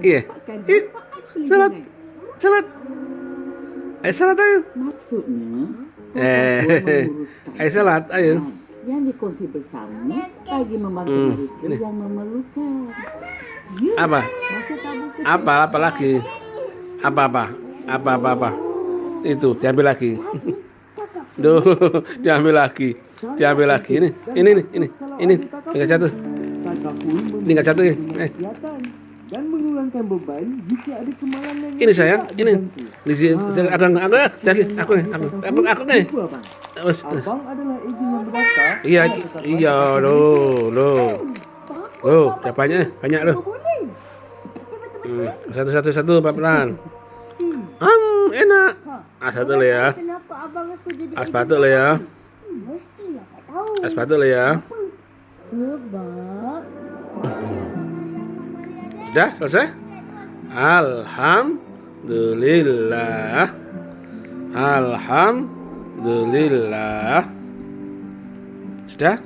Iya. Ih, salat. Salat. Ayo salat ayo. Maksudnya, Ayo salat ayo. yang dikongsi bersama bagi membantu mereka Ini. yang memerlukan. Yuk, Apa? baca tabel kecil. Apa lagi? Apa? Itu diambil lagi. Duh, diambil lagi. Diambil lagi. Ini. Enggak jatuh. Kakak pun Ini nggak jatuh, ya? kegiatan dan mengurangkan beban jika ada kemalangan yang Ini sayang, tidak ini. dibantu. Di sini ada aku ya. Jadi aku nih. Aku nih. Itu, Abang. Wes. Abang adalah ejen yang berdaftar. Iya, iya, loh. Banyak loh. Satu pelan. Enak. Satu lah ya. Kenapa abang aku jadi Sepatu lah ya. Mestilah tak tahu. Sepatu lah ya. Sebab Sudah selesai? Alhamdulillah. Sudah?